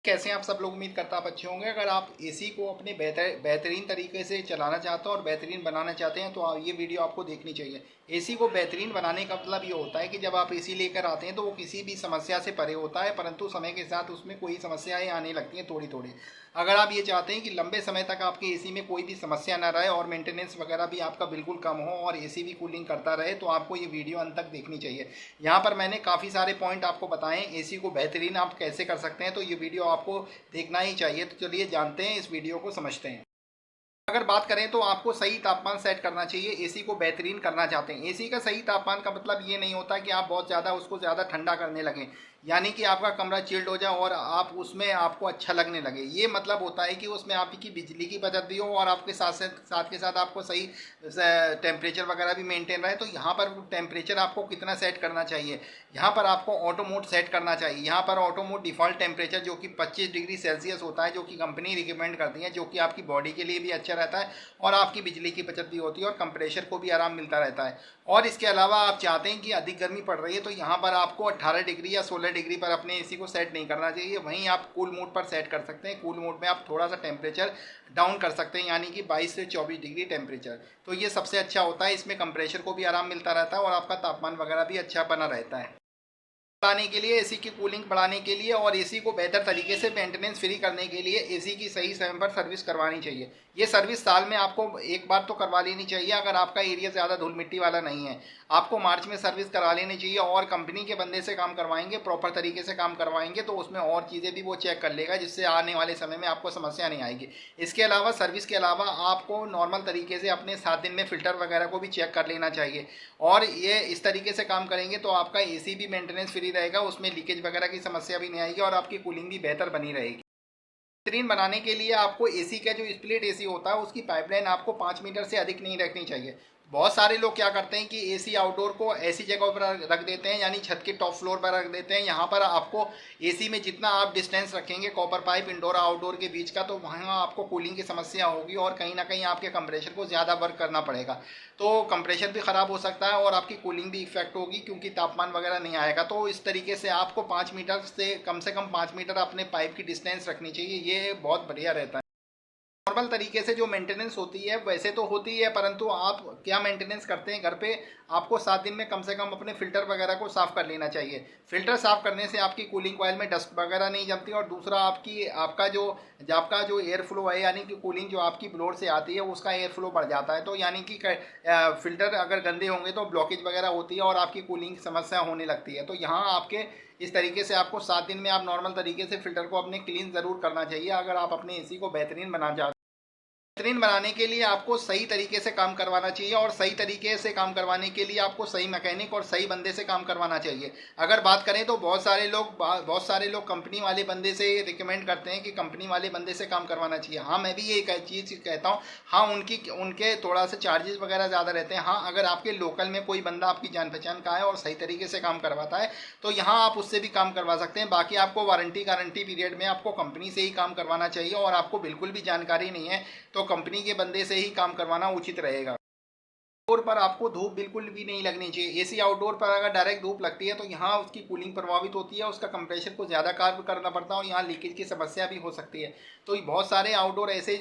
कैसे हैं आप सब लोग। उम्मीद करता आप अच्छे होंगे। अगर आप एसी को अपने बेहतरीन तरीके से चलाना चाहते हो और बेहतरीन बनाना चाहते हैं तो ये वीडियो आपको देखनी चाहिए। एसी को बेहतरीन बनाने का मतलब ये होता है कि जब आप एसी लेकर आते हैं तो वो किसी भी समस्या से परे होता है, परंतु समय के साथ उसमें कोई समस्याएं आने लगती हैं थोड़ी थोड़ी। अगर आप ये चाहते हैं कि लंबे समय तक आपके एसी में कोई भी समस्या ना रहे और मेंटेनेंस वगैरह भी आपका बिल्कुल कम हो और एसी भी कूलिंग करता रहे तो आपको ये वीडियो अंत तक देखनी चाहिए। यहाँ पर मैंने काफ़ी सारे पॉइंट आपको बताए हैं एसी को बेहतरीन आप कैसे कर सकते हैं, तो ये वीडियो आपको देखना ही चाहिए। तो चलिए जानते हैं, इस वीडियो को समझते हैं। अगर बात करें तो आपको सही तापमान सेट करना चाहिए। एसी को बेहतरीन करना चाहते हैं, एसी का सही तापमान का मतलब ये नहीं होता कि आप बहुत ज़्यादा उसको ज़्यादा ठंडा करने लगें, यानी कि आपका कमरा चिल्ड हो जाए और आप उसमें आपको अच्छा लगने लगे। ये मतलब होता है कि उसमें आपकी बिजली की बचत भी हो और आपके साथ के साथ आपको सही टेम्परेचर वगैरह भी मेंटेन रहे। तो यहाँ पर टेम्परेचर आपको कितना सेट करना चाहिए, यहाँ पर आपको ऑटो मोड सेट करना चाहिए। यहाँ पर ऑटो मोड डिफ़ॉल्ट टेम्परेचर जो कि 25 डिग्री सेल्सियस होता है, जो कि कंपनी रिकमेंड करती है, जो कि आपकी बॉडी के लिए भी अच्छा रहता है और आपकी बिजली की बचत भी होती है और कंप्रेशर को भी आराम मिलता रहता है। और इसके अलावा आप चाहते हैं कि अधिक गर्मी पड़ रही है तो यहाँ पर आपको 18 डिग्री या 16 डिग्री पर अपने एसी को सेट नहीं करना चाहिए, वहीं आप कूल मोड पर सेट कर सकते हैं। कूल मोड में आप थोड़ा सा टेम्परेचर डाउन कर सकते हैं, यानी कि 22 से 24 डिग्री टेम्परेचर। तो ये सबसे अच्छा होता है, इसमें कंप्रेशर को भी आराम मिलता रहता है और आपका तापमान वगैरह भी अच्छा बना रहता है। बढ़ाने के लिए, एसी की कूलिंग बढ़ाने के लिए और एसी को बेहतर तरीके से मेंटेनेंस फ्री करने के लिए एसी की सही समय पर सर्विस करवानी चाहिए। ये सर्विस साल में आपको एक बार तो करवा लेनी चाहिए। अगर आपका एरिया ज़्यादा धूल मिट्टी वाला नहीं है, आपको मार्च में सर्विस करवा लेनी चाहिए और कंपनी के बंदे से काम करवाएंगे, प्रॉपर तरीके से काम करवाएंगे तो उसमें और चीज़ें भी वो चेक कर लेगा, जिससे आने वाले समय में आपको समस्या नहीं आएगी। इसके अलावा सर्विस के अलावा आपको नॉर्मल तरीके से अपने 7 दिन में फ़िल्टर वगैरह को भी चेक कर लेना चाहिए। और ये इस तरीके से काम करेंगे तो आपका एसी भी मेंटेनेंस फ्री रहेगा, उसमें लीकेज वगैरह की समस्या भी नहीं आएगी और आपकी कूलिंग भी बेहतर बनी रहेगी। बेहतरीन बनाने के लिए आपको एसी का जो स्प्लिट एसी होता है उसकी पाइपलाइन आपको 5 मीटर से अधिक नहीं रखनी चाहिए। बहुत सारे लोग क्या करते हैं कि एसी आउटडोर को ऐसी जगह पर रख देते हैं, यानी छत के टॉप फ्लोर पर रख देते हैं। यहाँ पर आपको एसी में जितना आप डिस्टेंस रखेंगे कॉपर पाइप इंडोर आउटडोर के बीच का, तो वहाँ आपको कूलिंग की समस्या होगी और कहीं ना कहीं आपके कंप्रेशर को ज़्यादा वर्क करना पड़ेगा। तो कंप्रेशर भी ख़राब हो सकता है और आपकी कूलिंग भी इफेक्ट होगी क्योंकि तापमान वगैरह नहीं आएगा। तो इस तरीके से आपको 5 मीटर से कम 5 मीटर अपने पाइप की डिस्टेंस रखनी चाहिए, ये बहुत बढ़िया रहता है। नॉर्मल तरीके से जो मेंटेनेंस होती है वैसे तो होती है, परंतु आप क्या मेंटेनेंस करते हैं घर पे, आपको 7 दिन में कम से कम अपने फिल्टर वगैरह को साफ़ कर लेना चाहिए। फिल्टर साफ़ करने से आपकी कूलिंग कॉइल में डस्ट वगैरह नहीं जमती और दूसरा आपका जो एयर फ्लो है, यानी कि कूलिंग जो आपकी ब्लोअर से आती है उसका एयर फ्लो बढ़ जाता है। तो यानी कि फिल्टर अगर गंदे होंगे तो ब्लॉकेज वगैरह होती है और आपकी कूलिंग की समस्या होने लगती है। तो यहाँ आपके इस तरीके से आपको 7 दिन में आप नॉर्मल तरीके से फिल्टर को अपने क्लीन ज़रूर करना चाहिए अगर आप अपने एसी को बेहतरीन बनाना चाहते हैं। बेहतरीन बनाने के लिए आपको सही तरीके से काम करवाना चाहिए और सही तरीके से काम करवाने के लिए आपको सही मैकेनिक और सही बंदे से काम करवाना चाहिए। अगर बात करें तो बहुत सारे लोग कंपनी वाले बंदे से रिकमेंड करते हैं कि कंपनी वाले बंदे से काम करवाना चाहिए। हाँ, मैं भी ये चीज़ कहता हूँ। हाँ, उनके थोड़ा सा चार्जेस वगैरह ज़्यादा रहते हैं। हाँ, अगर आपके लोकल में कोई बंदा आपकी जान पहचान का है और सही तरीके से काम करवाता है तो यहाँ आप उससे भी काम करवा सकते हैं। बाकी आपको वारंटी गारंटी पीरियड में आपको कंपनी से ही काम करवाना चाहिए और आपको बिल्कुल भी जानकारी नहीं है तो कंपनी के बंदे से ही काम करवाना उचित रहेगा। आउटडोर पर आपको धूप बिल्कुल भी नहीं लगनी चाहिए। एसी आउटडोर पर अगर डायरेक्ट धूप लगती है तो यहाँ उसकी कूलिंग प्रभावित होती है, उसका कंप्रेशर को ज़्यादा कार्य करना पड़ता है और यहाँ लीकेज की समस्या भी हो सकती है। तो बहुत सारे आउटडोर ऐसे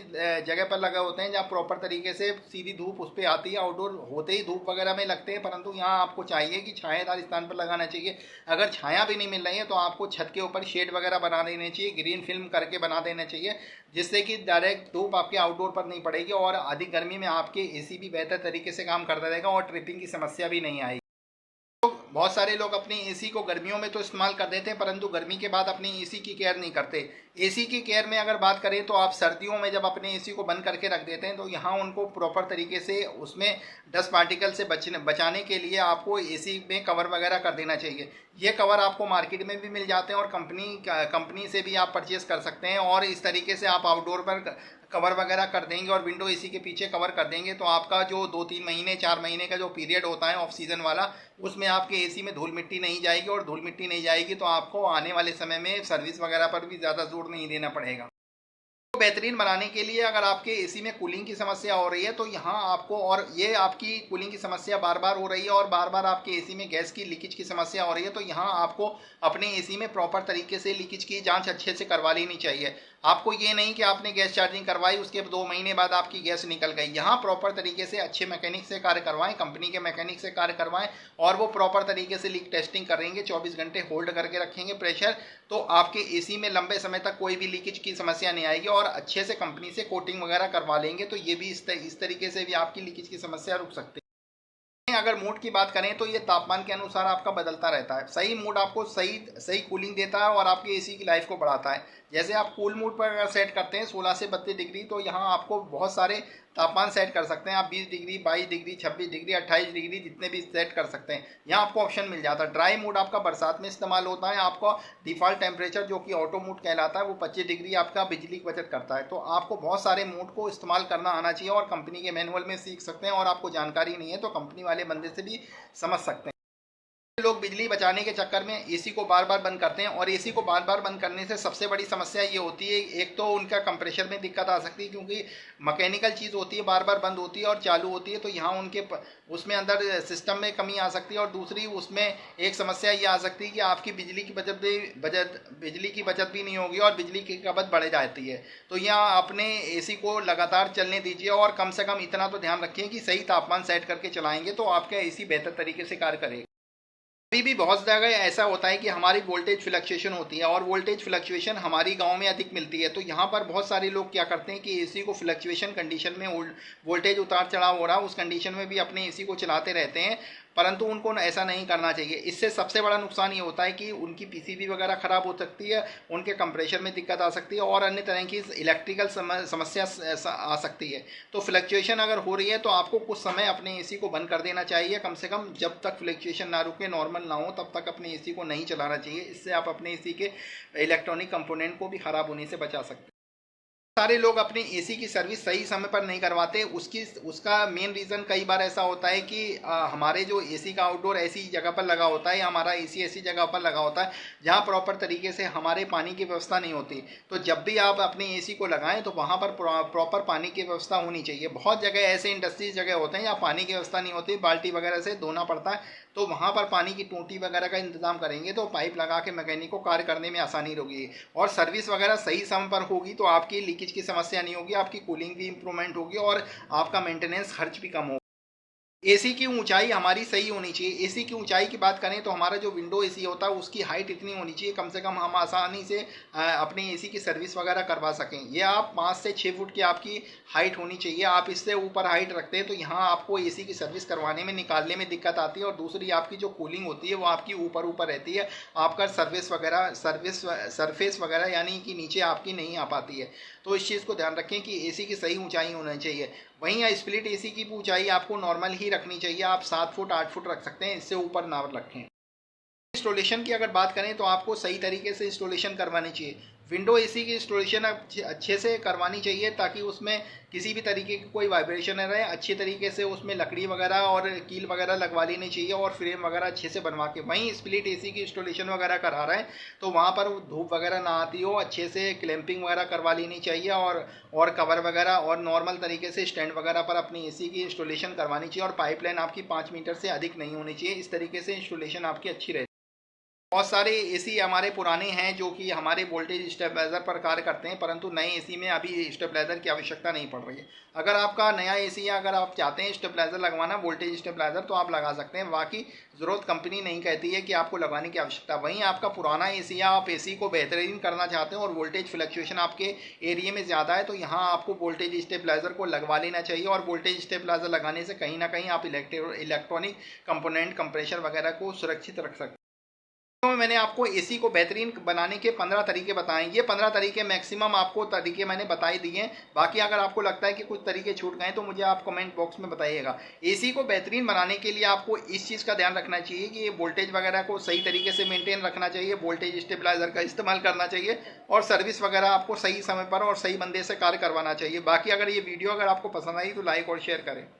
जगह पर लगे होते हैं जहाँ प्रॉपर तरीके से सीधी धूप उस पर आती है, आउटडोर होते ही धूप वगैरह में लगते हैं, परंतु यहाँ आपको चाहिए कि छायादार स्थान पर लगाना चाहिए। अगर छाया भी नहीं मिल रही है तो आपको छत के ऊपर शेड वगैरह बना देने चाहिए, ग्रीन फिल्म करके बना देना चाहिए, जिससे कि डायरेक्ट धूप आपके आउटडोर पर नहीं पड़ेगी और अधिक गर्मी में आपके एसी भी बेहतर तरीके से काम करता रहेगा और ट्रिपिंग की समस्या भी नहीं आएगी। बहुत सारे लोग अपने एसी को गर्मियों में तो इस्तेमाल कर देते हैं परंतु गर्मी के बाद अपने एसी की केयर नहीं करते। एसी की केयर में अगर बात करें तो आप सर्दियों में जब अपने एसी को बंद करके रख देते हैं तो यहाँ उनको प्रॉपर तरीके से उसमें डस्ट पार्टिकल से बचाने के लिए आपको एसी में कवर वगैरह कर देना चाहिए। ये कवर आपको मार्केट में भी मिल जाते हैं और कंपनी से भी आप परचेज कर सकते हैं और इस तरीके से आप आउटडोर पर कवर वगैरह कर देंगे और विंडो एसी के पीछे कवर कर देंगे तो आपका जो 2-3 महीने 4 महीने का जो पीरियड होता है ऑफ सीज़न वाला, उसमें आपके एसी में धूल मिट्टी नहीं जाएगी और धूल मिट्टी नहीं जाएगी तो आपको आने वाले समय में सर्विस वगैरह पर भी ज़्यादा जोर नहीं देना पड़ेगा। बेहतरीन बनाने के लिए अगर आपके एसी में कूलिंग की समस्या हो रही है तो यहाँ आपको, और ये आपकी कूलिंग की समस्या बार बार हो रही है और बार बार आपके एसी में गैस की लीकेज की समस्या हो रही है, तो यहाँ आपको अपने एसी में प्रॉपर तरीके से लीकेज की जांच अच्छे से करवा लेनी चाहिए। आपको ये नहीं कि आपने गैस चार्जिंग करवाई उसके 2 महीने बाद आपकी गैस निकल गई। यहाँ प्रॉपर तरीके से अच्छे मैकेनिक से कार्य करवाएं, कंपनी के मैकेनिक से कार्य करवाएं, और वो प्रॉपर तरीके से लीक टेस्टिंग करेंगे, 24 घंटे होल्ड करके रखेंगे प्रेशर, तो आपके एसी में लंबे समय तक कोई भी लीकेज की समस्या नहीं आएगी, और अच्छे से कंपनी से कोटिंग वगैरह करवा लेंगे तो ये भी इस तरीके से भी आपकी लीकेज की समस्या रुक सकती है। अगर मूड की बात करें तो ये तापमान के अनुसार आपका बदलता रहता है। सही मूड आपको सही सही कूलिंग देता है और आपके एसी की लाइफ को बढ़ाता है। जैसे आप कूल मूड पर अगर सेट करते हैं 16 से 32 डिग्री, तो यहाँ आपको बहुत सारे तापमान सेट कर सकते हैं। आप 20 डिग्री, 22 डिग्री, 26 डिग्री, 28 डिग्री जितने भी सेट कर सकते हैं, यहाँ आपको ऑप्शन मिल जाता है। ड्राई मूड आपका बरसात में इस्तेमाल होता है। आपका डिफ़ॉल्ट टेम्परेचर जो कि ऑटो मूड कहलाता है वो 25 डिग्री आपका बिजली की बचत करता है। तो आपको बहुत सारे मूड को इस्तेमाल करना आना चाहिए, और कंपनी के मैनुअल में सीख सकते हैं, और आपको जानकारी नहीं है तो कंपनी वाले बंदे से भी समझ सकते हैं। लोग बिजली बचाने के चक्कर में एसी को बार बार बंद करते हैं, और एसी को बार बार बंद करने से सबसे बड़ी समस्या ये होती है, एक तो उनका कंप्रेशर में दिक्कत आ सकती है क्योंकि मैकेनिकल चीज़ होती है, बार बार बंद होती है और चालू होती है, तो यहाँ उनके उसमें अंदर सिस्टम में कमी आ सकती है। और दूसरी उसमें एक समस्या ये आ सकती है कि आपकी बिजली की बचत भी नहीं होगी और बिजली की खपत बढ़ जाती है। तो यहाँ अपने एसी को लगातार चलने दीजिए, और कम से कम इतना तो ध्यान रखिए कि सही तापमान सेट करके चलाएंगे तो आपका एसी बेहतर तरीके से कार्य करेगा। अभी भी बहुत जगह ऐसा होता है कि हमारी वोल्टेज फ्लक्चुएशन होती है, और वोल्टेज फ्लक्चुएशन हमारी गांव में अधिक मिलती है, तो यहाँ पर बहुत सारे लोग क्या करते हैं कि एसी को फ्लक्चुएशन कंडीशन में, वोल्टेज उतार चढ़ाव हो रहा है उस कंडीशन में भी अपने एसी को चलाते रहते हैं, परंतु उनको ऐसा नहीं करना चाहिए। इससे सबसे बड़ा नुकसान ये होता है कि उनकी पीसीबी वगैरह ख़राब हो सकती है, उनके कंप्रेशर में दिक्कत आ सकती है, और अन्य तरह की इलेक्ट्रिकल समस्या आ सकती है। तो फ्लक्चुएशन अगर हो रही है तो आपको कुछ समय अपने एसी को बंद कर देना चाहिए, कम से कम जब तक फ्लक्चुएशन ना रुके, नॉर्मल ना हो, तब तक अपने एसी को नहीं चलाना चाहिए। इससे आप अपने एसी के इलेक्ट्रॉनिक कंपोनेंट को भी ख़राब होने से बचा सकते हैं। सारे लोग अपनी एसी की सर्विस सही समय पर नहीं करवाते। उसका मेन रीज़न कई बार ऐसा होता है कि हमारे जो एसी का आउटडोर ऐसी जगह पर लगा होता है, या हमारा एसी ऐसी जगह पर लगा होता है जहां प्रॉपर तरीके से हमारे पानी की व्यवस्था नहीं होती। तो जब भी आप अपने एसी को लगाएं तो वहां पर प्रॉपर पानी की व्यवस्था होनी चाहिए। बहुत जगह ऐसे इंडस्ट्रीज जगह होते हैं जहाँ पानी की व्यवस्था नहीं होती, बाल्टी वगैरह से धोना पड़ता है, तो वहाँ पर पानी की टूटी वगैरह का इंतजाम करेंगे तो पाइप लगा के मैकेनिक को कार्य करने में आसानी होगी, और सर्विस वगैरह सही समय पर होगी तो आपकी लीकेज की समस्या नहीं होगी, आपकी कूलिंग भी इंप्रूवमेंट होगी, और आपका मेंटेनेंस खर्च भी कम होगा। एसी की ऊंचाई हमारी सही होनी चाहिए। एसी की ऊंचाई की बात करें तो हमारा जो विंडो एसी होता है उसकी हाइट इतनी होनी चाहिए, कम से कम हम आसानी से अपने एसी की सर्विस वगैरह करवा सकें। ये आप 5 से 6 फुट की आपकी हाइट होनी चाहिए। आप इससे ऊपर हाइट रखते हैं तो यहाँ आपको एसी की सर्विस करवाने में, निकालने में दिक्कत आती है, और दूसरी आपकी जो कूलिंग होती है वो आपकी ऊपर रहती है, आपका सरफेस वगैरह यानी कि नीचे आपकी नहीं आ पाती है। तो इस चीज़ को ध्यान रखें कि एसी की सही ऊंचाई होनी चाहिए। वहीं स्प्लिट एसी की ऊंचाई आपको नॉर्मल ही रखनी चाहिए, आप 7 फुट 8 फुट रख सकते हैं, इससे ऊपर ना रखें। इंस्टॉलेशन की अगर बात करें तो आपको सही तरीके से इंस्टॉलेशन करवानी चाहिए। विंडो एसी की इंस्टॉलेशन अच्छे से करवानी चाहिए ताकि उसमें किसी भी तरीके की कोई वाइब्रेशन न रहे। अच्छी तरीके से उसमें लकड़ी वगैरह और कील वगैरह लगवा लेनी चाहिए, और फ्रेम वगैरह अच्छे से बनवा के। वहीं स्प्लिट एसी की इंस्टॉलेशन वगैरह करा रहे हैं तो वहाँ पर धूप वगैरह ना आती हो, अच्छे से क्लैंपिंग वगैरह करवा लेनी चाहिए, और कवर वगैरह और नॉर्मल तरीके से स्टैंड वगैरह पर अपनी एसी की इंस्टॉलेशन करवानी चाहिए, और पाइपलाइन आपकी 5 मीटर से अधिक नहीं होनी चाहिए। इस तरीके से इंस्टॉलेशन आपकी अच्छी रहती है। बहुत सारे एसी हमारे पुराने हैं जो कि हमारे वोल्टेज स्टेबलाइजर पर कार्य करते हैं, परंतु नए एसी में अभी स्टेबलाइजर की आवश्यकता नहीं पड़ रही है। अगर आपका नया एसी है, अगर आप चाहते हैं स्टेबलाइजर लगवाना, वोल्टेज स्टेबलाइजर, तो आप लगा सकते हैं। बाकी ज़रूरत कंपनी नहीं कहती है कि आपको लगाने की आवश्यकता। वहीं आपका पुराना एसी है, आप एसी को बेहतरीन करना चाहते हैं और वोल्टेज फ्लक्चुएशन आपके एरिया में ज़्यादा है, तो यहाँ आपको वोल्टेज स्टेबलाइजर को लगवा लेना चाहिए। और वोल्टेज स्टेबलाइजर लगाने से कहीं ना कहीं आप इलेक्ट्रॉनिक कंपोनेंट, कंप्रेशर वगैरह को सुरक्षित रख सकते हैं। तो मैंने आपको एसी को बेहतरीन बनाने के 15 तरीके बताए। ये 15 तरीके मैक्सिमम आपको तरीके मैंने बताई दिए हैं। बाकी अगर आपको लगता है कि कुछ तरीके छूट गए तो मुझे आप कमेंट बॉक्स में बताइएगा। एसी को बेहतरीन बनाने के लिए आपको इस चीज़ का ध्यान रखना चाहिए कि ये वोल्टेज वगैरह को सही तरीके से मेंटेन रखना चाहिए, वोल्टेज स्टेबलाइजर का इस्तेमाल करना चाहिए, और सर्विस वगैरह आपको सही समय पर और सही बंदे से कार्य करवाना चाहिए। बाकी अगर ये वीडियो अगर आपको पसंद आई तो लाइक और शेयर करें।